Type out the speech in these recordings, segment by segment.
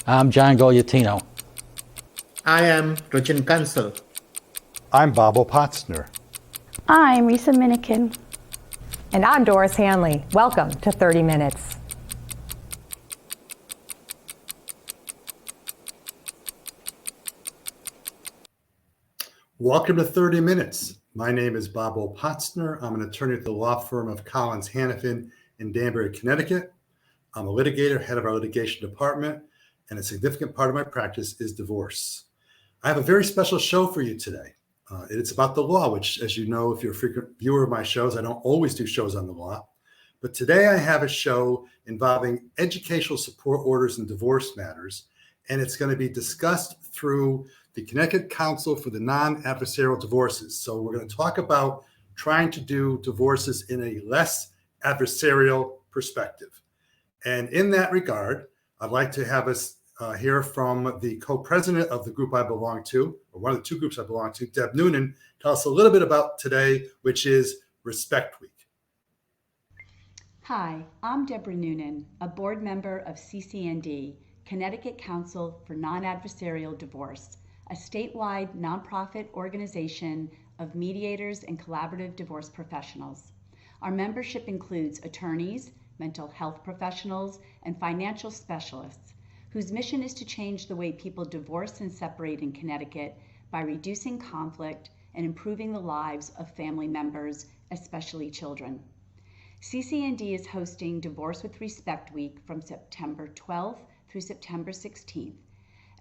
I'm John Gogliatino. I am Rajin Kansal. I'm Bob Opotzner. I'm Risa Minikin. And I'm Doris Hanley. Welcome to 30 Minutes. Welcome to 30 Minutes. My name is Bob Opotzner. I'm an attorney at the law firm of Collins Hannafin in Danbury, Connecticut. I'm a litigator, head of our litigation department, and a significant part of my practice is divorce. I have a very special show for you today. It's about the law, which, as you know, if you're a frequent viewer of my shows, I don't always do shows on the law. But today I have a show involving educational support orders in divorce matters, and it's going to be discussed through the Connecticut Council for the Non-Adversarial Divorces. So we're going to talk about trying to do divorces in a less adversarial perspective. And in that regard, I'd like to have us hear from the co-president of the group I belong to, or one of the two groups I belong to, Deb Noonan, tell us a little bit about today, which is Respect Week. Hi, I'm Deborah Noonan, a board member of CCND, Connecticut Council for Non-Adversarial Divorce, a statewide nonprofit organization of mediators and collaborative divorce professionals. Our membership includes attorneys, mental health professionals, and financial specialists, whose mission is to change the way people divorce and separate in Connecticut by reducing conflict and improving the lives of family members, especially children. CCND is hosting Divorce with Respect Week from September 12th through September 16th.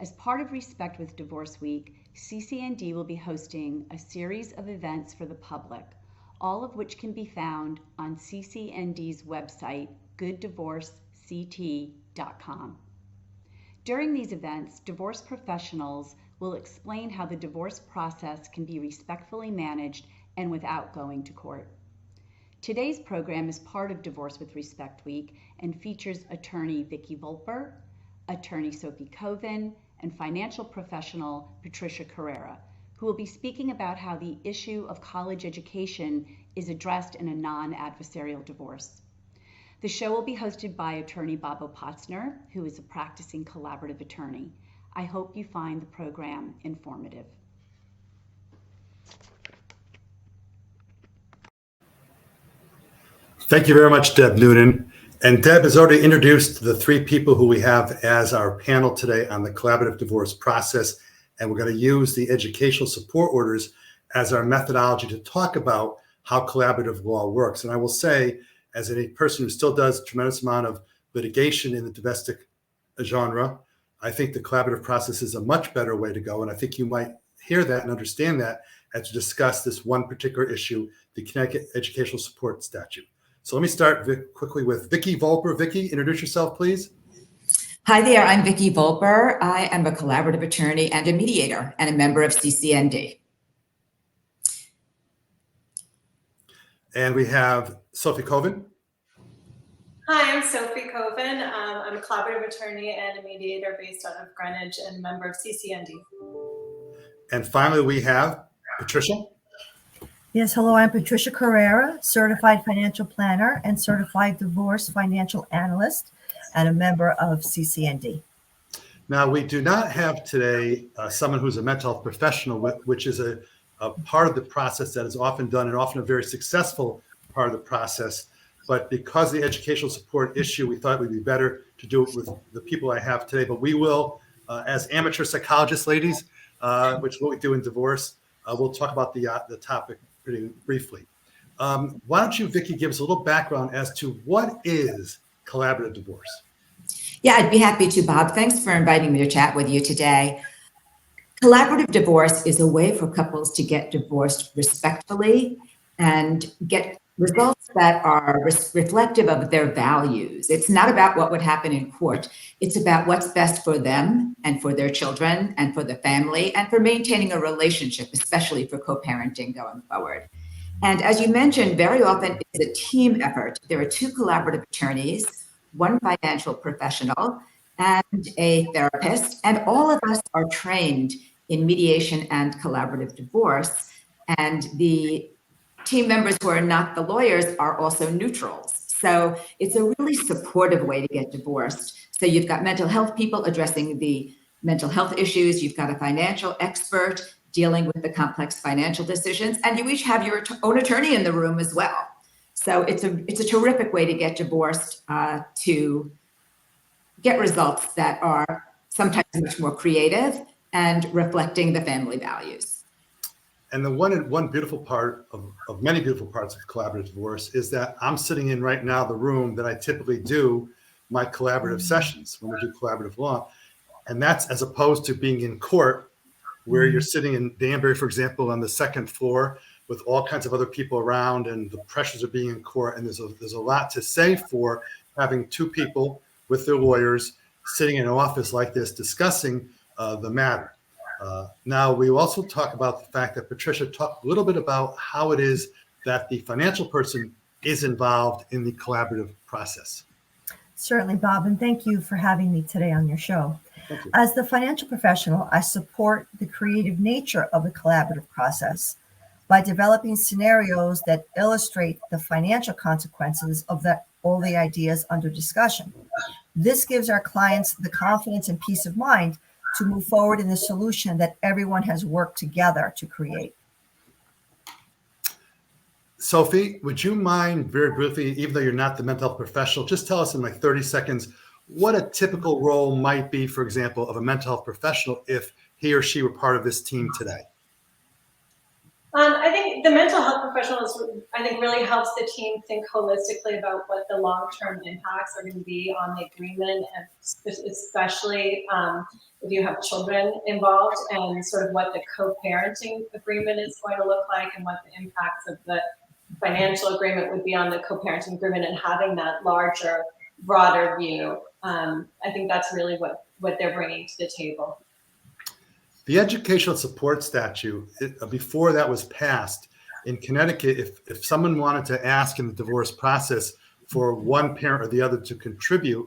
As part of Respect with Divorce Week, CCND will be hosting a series of events for the public, all of which can be found on CCND's website, gooddivorcect.com. During these events, divorce professionals will explain how the divorce process can be respectfully managed and without going to court. Today's program is part of Divorce with Respect Week and features attorney Vicki Volper, attorney Sophie Koven, and financial professional Patricia Carrera, who will be speaking about how the issue of college education is addressed in a non-adversarial divorce. The show will be hosted by attorney Bob Opotzner, who is a practicing collaborative attorney. I hope you find the program informative. Thank you very much, Deb Noonan. And Deb has already introduced the three people who we have as our panel today on the collaborative divorce process. And we're going to use the educational support orders as our methodology to talk about how collaborative law works. And I will say, as a person who still does a tremendous amount of litigation in the domestic genre, I think the collaborative process is a much better way to go. And I think you might hear that and understand that as we discuss this one particular issue, the Connecticut Educational Support Statute. So let me start quickly with Vicki Volper. Vicki, introduce yourself, please. Hi there, I'm Vicki Volper. I am a collaborative attorney and a mediator and a member of CCND. And we have Sophie Koven. Hi, I'm Sophie Koven. I'm a collaborative attorney and a mediator based out of Greenwich and a member of CCND. And finally, we have Patricia. Yes, hello, I'm Patricia Carrera, certified financial planner and certified divorce financial analyst and a member of CCND. Now, we do not have today someone who's a mental health professional, which is a part of the process that is often done and often a very successful part of the process. But because of the educational support issue, we thought it would be better to do it with the people I have today. But we will, as amateur psychologists, ladies, which is what we do in divorce, we'll talk about the topic pretty briefly. Why don't you, Vicki, give us a little background as to what is collaborative divorce? Yeah, I'd be happy to, Bob. Thanks for inviting me to chat with you today. Collaborative divorce is a way for couples to get divorced respectfully and get results that are reflective of their values. It's not about what would happen in court. It's about what's best for them and for their children and for the family and for maintaining a relationship, especially for co-parenting going forward. And as you mentioned, very often it's a team effort. There are two collaborative attorneys, one financial professional, and a therapist, and all of us are trained in mediation and collaborative divorce. And the team members who are not the lawyers are also neutrals. So it's a really supportive way to get divorced. So you've got mental health people addressing the mental health issues. You've got a financial expert dealing with the complex financial decisions, and you each have your own attorney in the room as well. So it's a terrific way to get divorced, to get results that are sometimes much more creative and reflecting the family values. And the one beautiful part of many beautiful parts of collaborative divorce is that I'm sitting in right now the room that I typically do my collaborative sessions when we do collaborative law. And that's as opposed to being in court where you're sitting in Danbury, for example, on the second floor with all kinds of other people around, and the pressures of being in court. And there's a lot to say for having two people with their lawyers sitting in an office like this discussing the matter. Now, we also talk about the fact that Patricia talked a little bit about how it is that the financial person is involved in the collaborative process. Certainly, Bob, and thank you for having me today on your show. Thank you. As the financial professional, I support the creative nature of the collaborative process by developing scenarios that illustrate the financial consequences of all the ideas under discussion. This gives our clients the confidence and peace of mind to move forward in the solution that everyone has worked together to create. Sophie, would you mind very briefly, even though you're not the mental health professional, just tell us in like 30 seconds what a typical role might be, for example, of a mental health professional if he or she were part of this team today? I think the mental health professionals, really helps the team think holistically about what the long-term impacts are going to be on the agreement, and especially if you have children involved, and sort of what the co-parenting agreement is going to look like, and what the impacts of the financial agreement would be on the co-parenting agreement, and having that larger, broader view. I think that's really what they're bringing to the table. The educational support statute, before that was passed in Connecticut, if someone wanted to ask in the divorce process for one parent or the other to contribute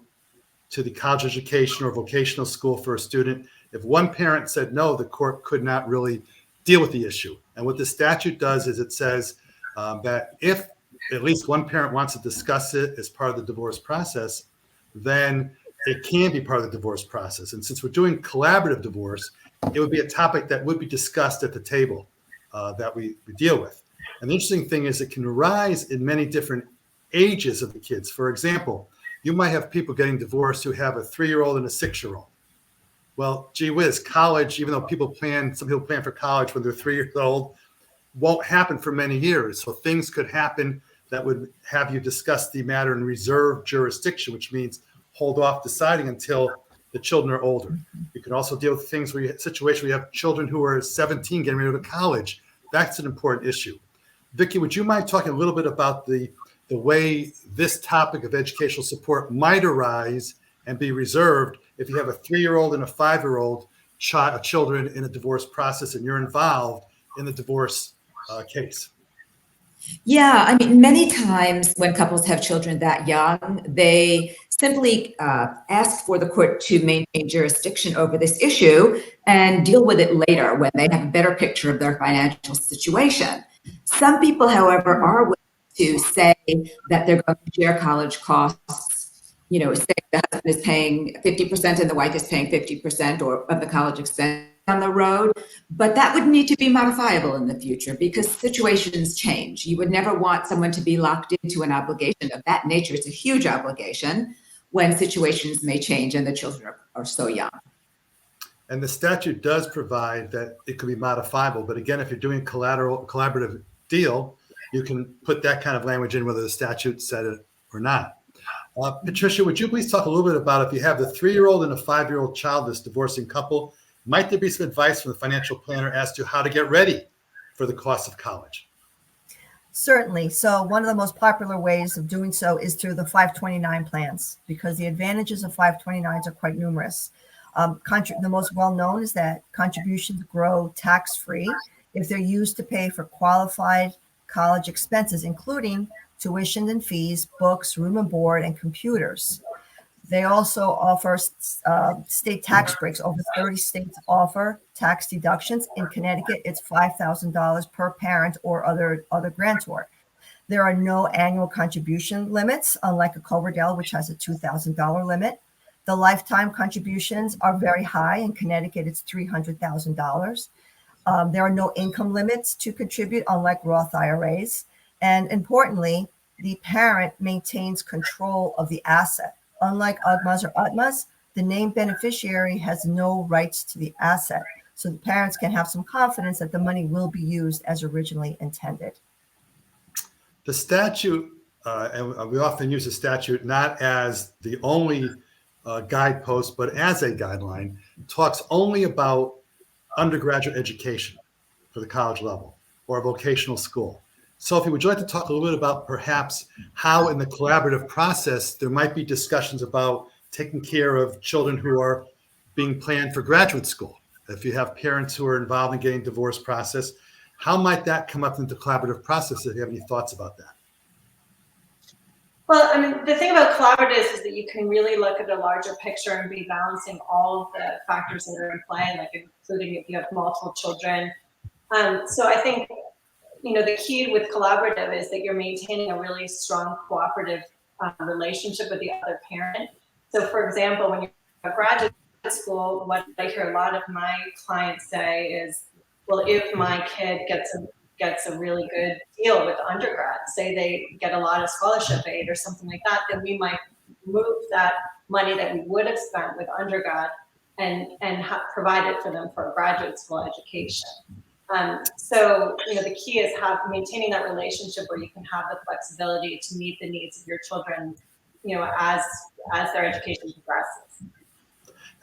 to the college education or vocational school for a student, if one parent said no, the court could not really deal with the issue. And what the statute does is it says that if at least one parent wants to discuss it as part of the divorce process, then it can be part of the divorce process. And since we're doing collaborative divorce, it would be a topic that would be discussed at the table that we deal with. And the interesting thing is it can arise in many different ages of the kids. For example, you might have people getting divorced who have a 3-year-old and a 6-year-old. Well, gee whiz, college, even though some people plan for college when they're 3 years old, won't happen for many years. So things could happen that would have you discuss the matter in reserved jurisdiction, which means hold off deciding until the children are older. You can also deal with things where you have a situation where you have children who are 17 getting ready to go to college. That's an important issue. Vicki, would you mind talking a little bit about the way this topic of educational support might arise and be reserved if you have a 3-year-old and a 5-year-old children in a divorce process and you're involved in the divorce case? Yeah, I mean, many times when couples have children that young, they simply ask for the court to maintain jurisdiction over this issue and deal with it later when they have a better picture of their financial situation. Some people, however, are willing to say that they're going to share college costs, say the husband is paying 50% and the wife is paying 50% or of the college expense on the road, but that would need to be modifiable in the future because situations change. You would never want someone to be locked into an obligation of that nature. It's a huge obligation when situations may change and the children are so young. And the statute does provide that it could be modifiable, but again, if you're doing collaborative deal, you can put that kind of language in whether the statute said it or not. Patricia, would you please talk a little bit about if you have the 3-year-old and a 5-year-old child, this divorcing couple, might there be some advice from the financial planner as to how to get ready for the cost of college? Certainly. So one of the most popular ways of doing so is through the 529 plans, because the advantages of 529s are quite numerous. The most well-known is that contributions grow tax-free if they're used to pay for qualified college expenses, including tuition and fees, books, room and board, and computers. They also offer state tax breaks. Over 30 states offer tax deductions. In Connecticut, it's $5,000 per parent or other grantor. There are no annual contribution limits, unlike a Coverdell, which has a $2,000 limit. The lifetime contributions are very high. In Connecticut, it's $300,000. There are no income limits to contribute, unlike Roth IRAs. And importantly, the parent maintains control of the asset. Unlike UGMAs or UTMAs, the named beneficiary has no rights to the asset. So the parents can have some confidence that the money will be used as originally intended. The statute, and we often use the statute not as the only guidepost, but as a guideline, talks only about undergraduate education for the college level or vocational school. Sophie, would you like to talk a little bit about perhaps how in the collaborative process there might be discussions about taking care of children who are being planned for graduate school? If you have parents who are involved in getting divorce process, how might that come up in the collaborative process? If you have any thoughts about that? Well, I mean, the thing about collaboratives is that you can really look at a larger picture and be balancing all of the factors that are in play, like including if you have multiple children. So I think, the key with collaborative is that you're maintaining a really strong cooperative relationship with the other parent. So for example, when you're at graduate school, what I hear a lot of my clients say is, well, if my kid gets a really good deal with undergrad, say they get a lot of scholarship aid or something like that, then we might move that money that we would have spent with undergrad and provide it for them for a graduate school education. So the key is maintaining that relationship where you can have the flexibility to meet the needs of your children, as their education progresses.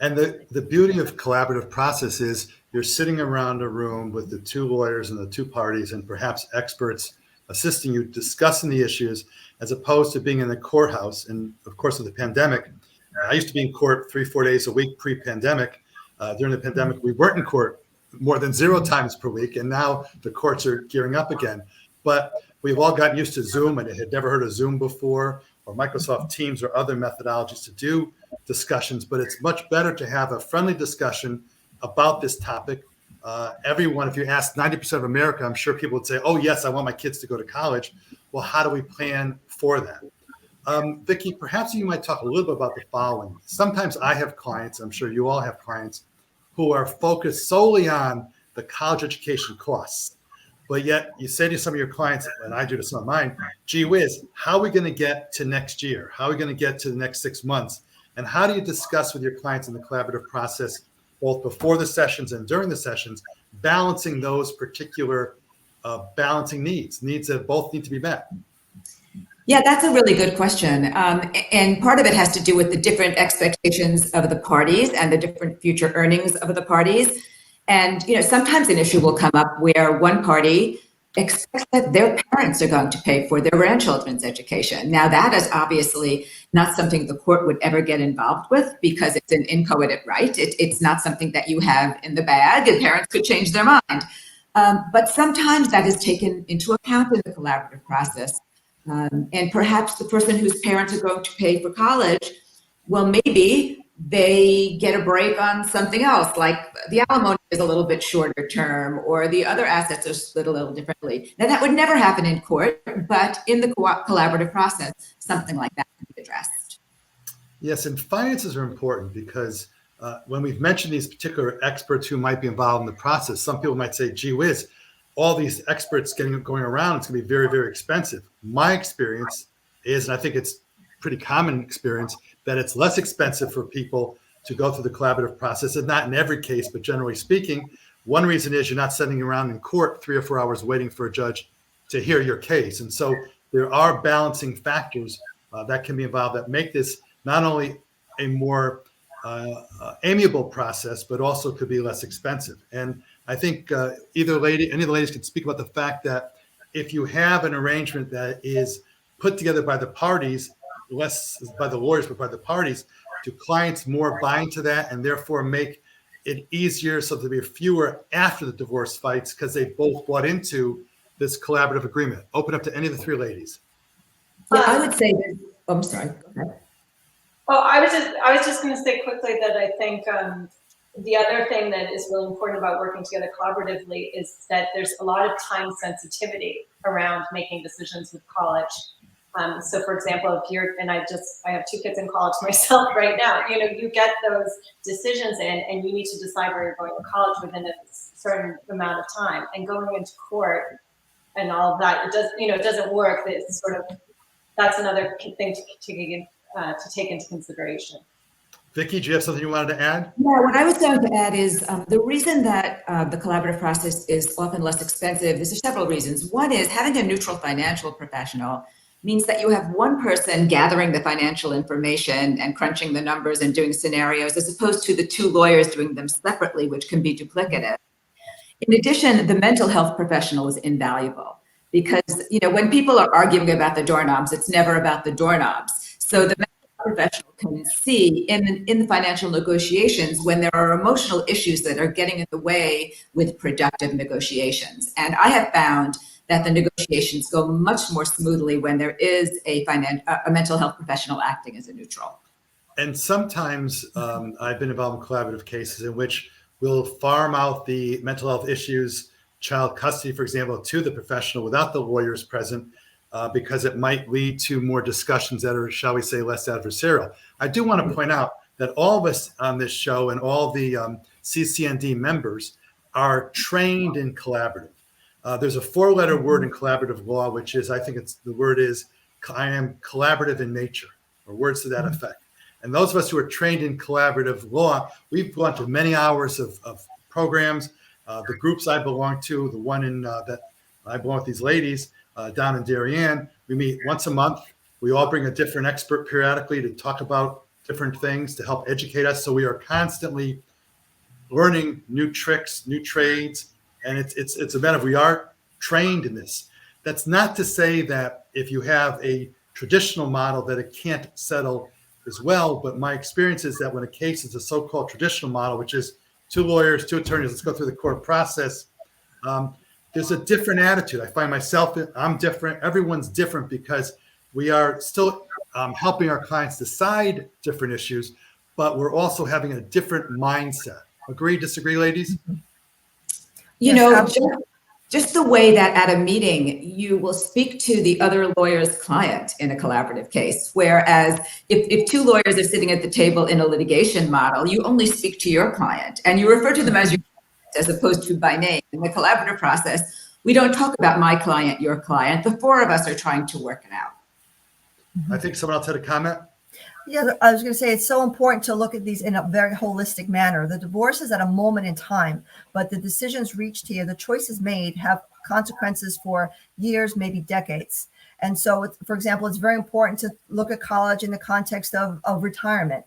And the beauty of collaborative process is you're sitting around a room with the two lawyers and the two parties and perhaps experts assisting you discussing the issues, as opposed to being in the courthouse. And of course, with the pandemic, I used to be in court 3-4 days a week pre-pandemic. During the pandemic, we weren't in court more than 0 times per week. And now the courts are gearing up again. But we've all gotten used to Zoom, and had never heard of Zoom before, or Microsoft Teams or other methodologies to do discussions. But it's much better to have a friendly discussion about this topic. Everyone, if you ask 90% of America, I'm sure people would say, oh, yes, I want my kids to go to college. Well, how do we plan for that? Vicki, perhaps you might talk a little bit about the following. Sometimes I have clients, I'm sure you all have clients, who are focused solely on the college education costs. But yet you say to some of your clients, and I do to some of mine, gee whiz, how are we going to get to next year? How are we going to get to the next 6 months? And how do you discuss with your clients in the collaborative process, both before the sessions and during the sessions, balancing those particular balancing needs that both need to be met? Yeah, that's a really good question. And part of it has to do with the different expectations of the parties and the different future earnings of the parties. And, sometimes an issue will come up where one party expects that their parents are going to pay for their grandchildren's education. Now, that is obviously not something the court would ever get involved with because it's an inchoate right. It's not something that you have in the bag, and parents could change their mind. But sometimes that is taken into account in the collaborative process. And perhaps the person whose parents are going to pay for college, well, maybe they get a break on something else, like the alimony is a little bit shorter term, or the other assets are split a little differently. Now, that would never happen in court, but in the collaborative process, something like that can be addressed. Yes, and finances are important because when we've mentioned these particular experts who might be involved in the process, some people might say, gee whiz, all these experts going around, it's going to be very, very expensive. My experience is, and I think it's pretty common experience, that it's less expensive for people to go through the collaborative process, and not in every case, but generally speaking. One reason is you're not sitting around in court 3 or 4 hours waiting for a judge to hear your case. And so there are balancing factors that can be involved that make this not only a more amiable process, but also could be less expensive. And I think any of the ladies can speak about the fact that if you have an arrangement that is put together by the parties, less by the lawyers, but by the parties, do clients more buy into that and therefore make it easier so there'll be fewer after the divorce fights because they both bought into this collaborative agreement? Open up to any of the 3 ladies. Yeah, I would say that, I'm sorry, go ahead. Oh, I was just going to say quickly that I think the other thing that is really important about working together collaboratively is that there's a lot of time sensitivity. around making decisions with college. So for example, if you're, and I have 2 kids in college myself right now, you get those decisions in and you need to decide where you're going to college within a certain amount of time, and going into court and all of that, it doesn't work. It's that's another thing to take into consideration. Vicki, do you have something you wanted to add? Yeah, what I was going to add is the reason that the collaborative process is often less expensive is there's several reasons. One is having a neutral financial professional means that you have one person gathering the financial information and crunching the numbers and doing scenarios, as opposed to the 2 lawyers doing them separately, which can be duplicative. In addition, the mental health professional is invaluable because, when people are arguing about the doorknobs, it's never about the doorknobs. So the professional can see in the financial negotiations when there are emotional issues that are getting in the way with productive negotiations. And I have found that the negotiations go much more smoothly when there is a mental health professional acting as a neutral. And sometimes I've been involved in collaborative cases in which we'll farm out the mental health issues, child custody, for example, to the professional without the lawyers present, because it might lead to more discussions that are, shall we say, less adversarial. I do want to point out that all of us on this show and all the CCND members are trained in collaborative. There's a 4-letter word in collaborative law, which is, I am collaborative in nature, or words to that effect. And those of us who are trained in collaborative law, we've gone to many hours of programs. The groups I belong to, the one that I belong with these ladies, down in Darien, we meet once a month. We all bring a different expert periodically to talk about different things to help educate us. So we are constantly learning new tricks, new trades, and it's a matter of we are trained in this. That's not to say that if you have a traditional model that it can't settle as well, but my experience is that when a case is a so-called traditional model, which is 2 lawyers, 2 attorneys, let's go through the court process, there's a different attitude. I find myself, I'm different. Everyone's different because we are still helping our clients decide different issues, but we're also having a different mindset. Agree, disagree, ladies? Just the way that at a meeting, you will speak to the other lawyer's client in a collaborative case. Whereas if 2 lawyers are sitting at the table in a litigation model, you only speak to your client and you refer to them as your client as opposed to by name. In the collaborative process, we don't talk about my client, your client. The 4 of us are trying to work it out. I think someone else had a comment. Yeah, I was going to say it's so important to look at these in a very holistic manner. The divorce is at a moment in time, but the decisions reached here, the choices made have consequences for years, maybe decades. And so, for example, it's very important to look at college in the context of retirement.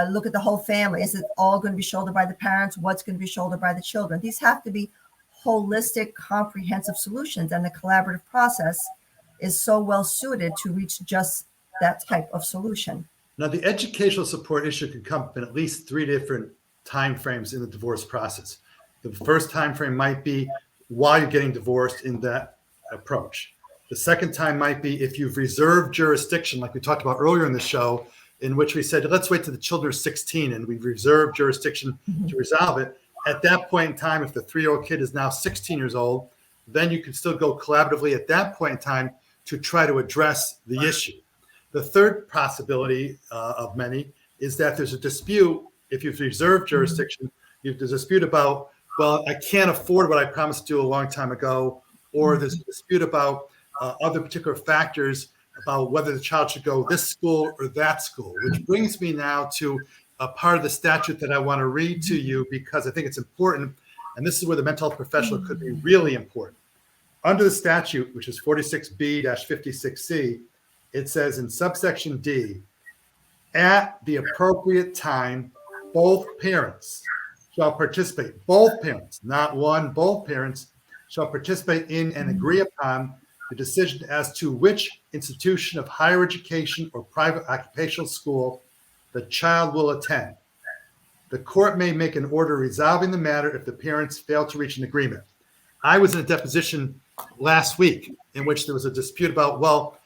Look at the whole family. Is it all going to be shouldered by the parents? What's going to be shouldered by the children? These have to be holistic, comprehensive solutions. And the collaborative process is so well suited to reach just that type of solution. Now, the educational support issue can come in at least 3 different time frames in the divorce process. The first time frame might be while you're getting divorced in that approach. The second time might be if you've reserved jurisdiction, like we talked about earlier in the show, in which we said, let's wait till the children are 16 and we've reserved jurisdiction to resolve it. At that point in time, if the 3-year-old kid is now 16 years old, then you can still go collaboratively at that point in time to try to address the issue. The third possibility of many is that there's a dispute. If you've reserved jurisdiction, there's a dispute about, well, I can't afford what I promised to do a long time ago, or there's a dispute about other particular factors about whether the child should go this school or that school, which brings me now to a part of the statute that I want to read to you because I think it's important, and this is where the mental health professional could be really important. Under the statute, which is 46B-56C, it says in subsection D, at the appropriate time, both parents shall participate, both parents, not one, both parents shall participate in and agree upon the decision as to which institution of higher education or private occupational school the child will attend. The court may make an order resolving the matter if the parents fail to reach an agreement. I was in a deposition last week in which there was a dispute about, well,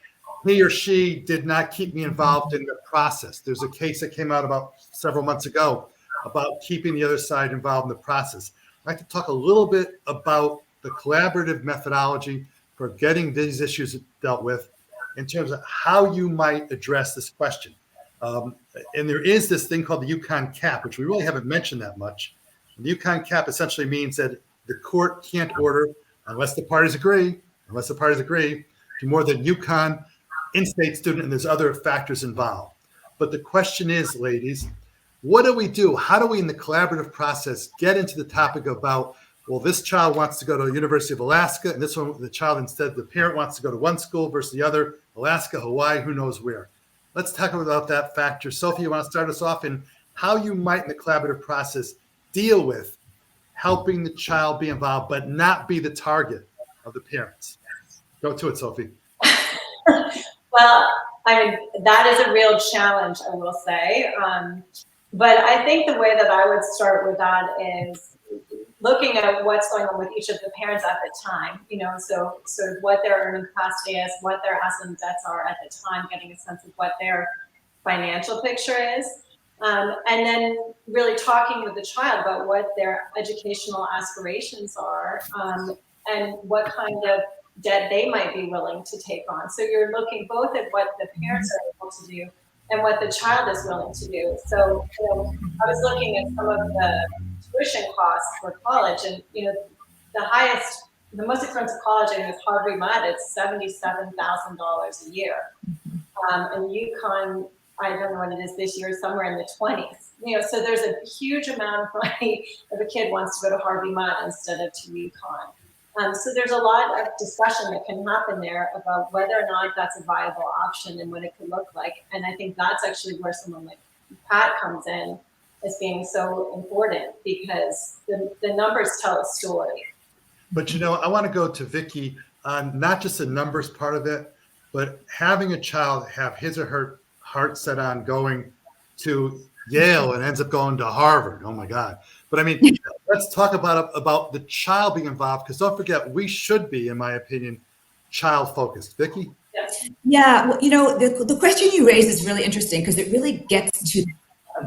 he or she did not keep me involved in the process. There's a case that came out about several months ago about keeping the other side involved in the process. I'd like to talk a little bit about the collaborative methodology for getting these issues dealt with in terms of how you might address this question. And there is this thing called the Yukon cap, which we really haven't mentioned that much. The Yukon cap essentially means that the court can't order, unless the parties agree, to more than Yukon in-state student, and there's other factors involved. But the question is, ladies, what do we do? How do we, in the collaborative process, get into the topic about, well, this child wants to go to the University of Alaska, and this one, the child instead, the parent wants to go to one school versus the other, Alaska, Hawaii, who knows where. Let's talk about that factor. Sophie, you want to start us off in how you might, in the collaborative process, deal with helping the child be involved, but not be the target of the parents? Go to it, Sophie. Well, I mean, that is a real challenge, I will say. But I think the way that I would start with that is looking at what's going on with each of the parents at the time, so sort of what their earning capacity is, what their assets and debts are at the time, getting a sense of what their financial picture is. And then really talking with the child about what their educational aspirations are, and what kind of debt they might be willing to take on. So you're looking both at what the parents are able to do and what the child is willing to do. So, I was looking at some of the tuition costs for college, and the most expensive college in is Harvard-Med. It's $77,000 a year, and UConn, I don't know what it is this year, somewhere in the 20s. So there's a huge amount of money if a kid wants to go to Harvard-Med instead of to UConn. So there's a lot of discussion that can happen there about whether or not that's a viable option and what it could look like. And I think that's actually where someone like Pat comes in as being so important, because the numbers tell a story. But I want to go to Vicki on not just the numbers part of it, but having a child have his or her heart set on going to Yale and ends up going to Harvard. Oh my God. But I mean, let's talk about the child being involved, because don't forget, we should be, in my opinion, child focused. Vicki? Yeah, well, the question you raise is really interesting, because it really gets to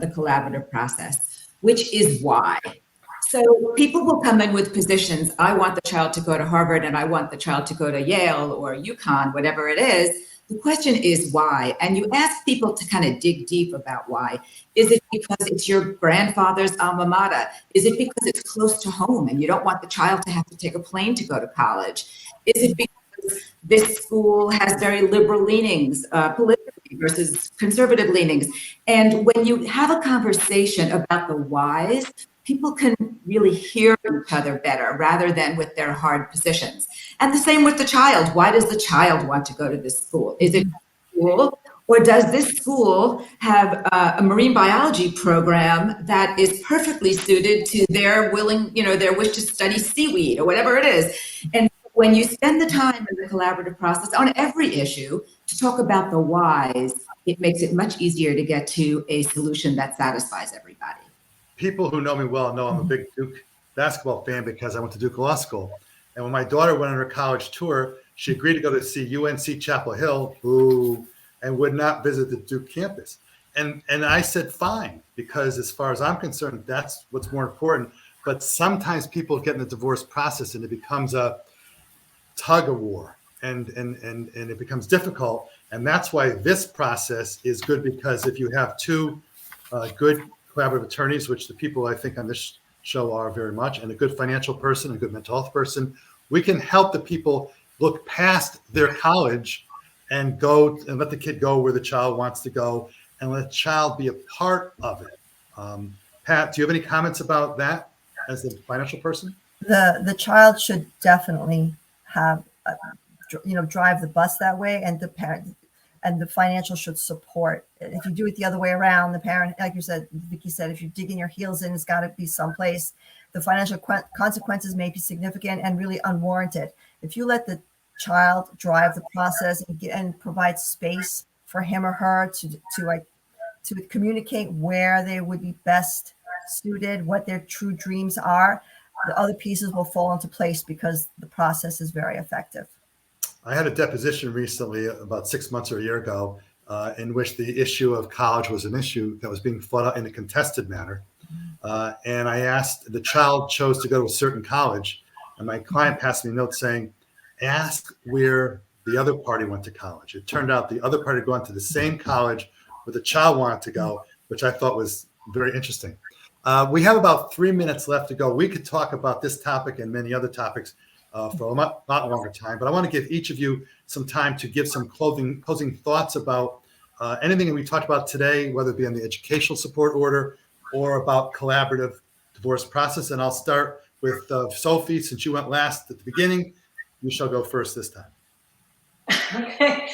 the collaborative process, which is why. So people will come in with positions. I want the child to go to Harvard, and I want the child to go to Yale or UConn, whatever it is. The question is why, and you ask people to kind of dig deep about why. Is it because it's your grandfather's alma mater? Is it because it's close to home and you don't want the child to have to take a plane to go to college? Is it because this school has very liberal leanings, politically versus conservative leanings? And when you have a conversation about the whys, people can really hear each other better rather than with their hard positions. And the same with the child. Why does the child want to go to this school? Is it school, or does this school have a marine biology program that is perfectly suited to their their wish to study seaweed or whatever it is? And when you spend the time in the collaborative process on every issue to talk about the whys, it makes it much easier to get to a solution that satisfies everybody. People who know me well know I'm a big Duke basketball fan because I went to Duke Law School. And when my daughter went on her college tour, she agreed to go to see UNC Chapel Hill, and would not visit the Duke campus. And I said, fine, because as far as I'm concerned, that's what's more important. But sometimes people get in the divorce process and it becomes a tug of war, and it becomes difficult. And that's why this process is good, because if you have two good collaborative attorneys, which the people I think on this show are very much, and a good financial person, a good mental health person, we can help the people look past their college and go and let the kid go where the child wants to go, and let the child be a part of it. Pat, do you have any comments about that as the financial person? The child should definitely have, drive the bus that way, and the parent and the financial should support. If you do it the other way around, the parent, like you said, Vicki said, if you're digging your heels in, it's got to be someplace. The financial consequences may be significant and really unwarranted. If you let the child drive the process and provide space for him or her to communicate where they would be best suited, what their true dreams are, the other pieces will fall into place because the process is very effective. I had a deposition recently, about 6 months or a year ago, in which the issue of college was an issue that was being fought out in a contested manner. And I asked, the child chose to go to a certain college, and my client passed me a note saying, ask where the other party went to college. It turned out the other party had gone to the same college where the child wanted to go, which I thought was very interesting. We have about 3 minutes left to go. We could talk about this topic and many other topics for a lot longer time, but I want to give each of you some time to give some closing thoughts about anything that we talked about today, whether it be on the educational support order or about collaborative divorce process. And I'll start with Sophie, since you went last at the beginning. You shall go first this time. Okay.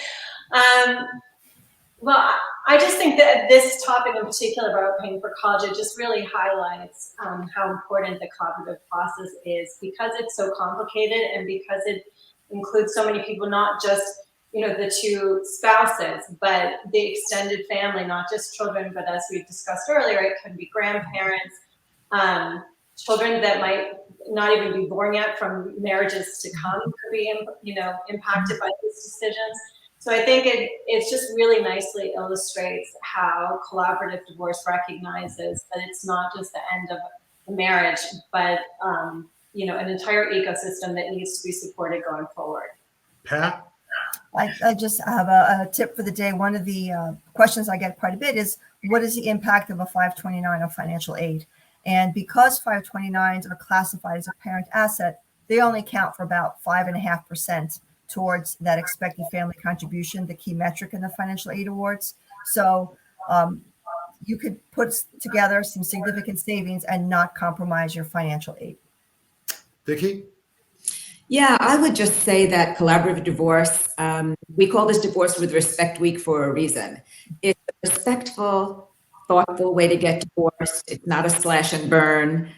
Well, I just think that this topic in particular about paying for college, it just really highlights how important the collaborative process is, because it's so complicated and because it includes so many people, not just, you know, the two spouses, but the extended family, not just children, but as we discussed earlier, it could be grandparents, children that might not even be born yet from marriages to come could be, you know, impacted by these decisions. So I think it just really nicely illustrates how collaborative divorce recognizes that it's not just the end of the marriage, but you know, an entire ecosystem that needs to be supported going forward. Pat? I just have a tip for the day. One of the questions I get quite a bit is, what is the impact of a 529 on financial aid? And because 529s are classified as a parent asset, they only count for about 5.5% towards that expected family contribution, the key metric in the financial aid awards. So you could put together some significant savings and not compromise your financial aid. Vicki? Yeah, I would just say that collaborative divorce, we call this Divorce with Respect Week for a reason. It's a respectful, thoughtful way to get divorced. It's not a slash and burn.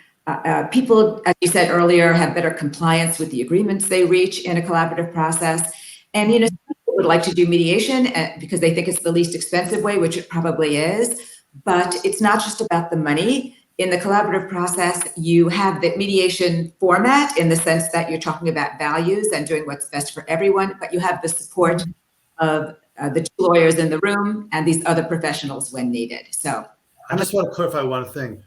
People, as you said earlier, have better compliance with the agreements they reach in a collaborative process. And, you know, some people would like to do mediation because they think it's the least expensive way, which it probably is. But it's not just about the money. In the collaborative process, you have the mediation format in the sense that you're talking about values and doing what's best for everyone, but you have the support of the two lawyers in the room and these other professionals when needed. So I just want to clarify one thing.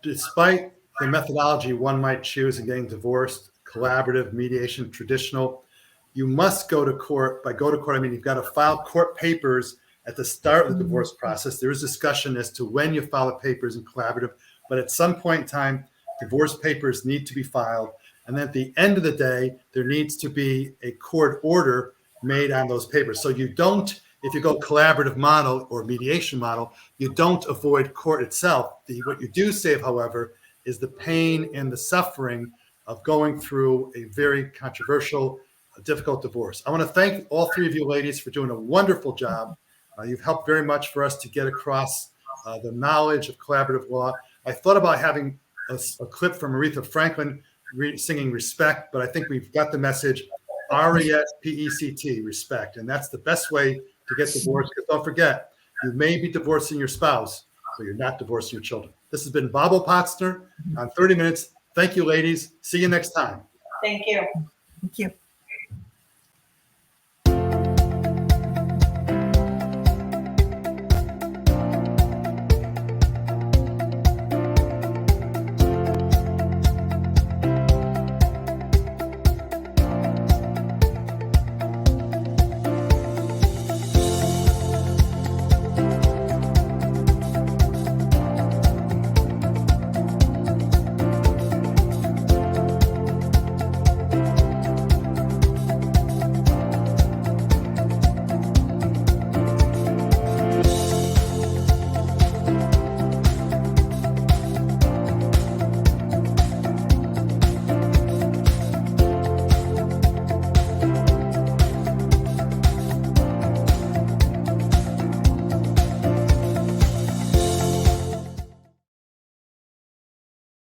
Despite the methodology one might choose in getting divorced, collaborative, mediation, traditional, you must go to court. By go to court, I mean you've got to file court papers at the start of the divorce process. There is discussion as to when you file the papers in collaborative, but at some point in time, divorce papers need to be filed. And then at the end of the day, there needs to be a court order made on those papers. So you don't, if you go collaborative model or mediation model, you don't avoid court itself. What you do save, however, is the pain and the suffering of going through a very controversial, difficult divorce. I want to thank all three of you ladies for doing a wonderful job. You've helped very much for us to get across the knowledge of collaborative law. I thought about having a clip from Aretha Franklin singing Respect, but I think we've got the message, RESPECT, respect. And that's the best way to get divorced, because don't forget, you may be divorcing your spouse, but you're not divorcing your children. This has been Bob Opotzner on 30 Minutes. Thank you, ladies. See you next time. Thank you. Thank you.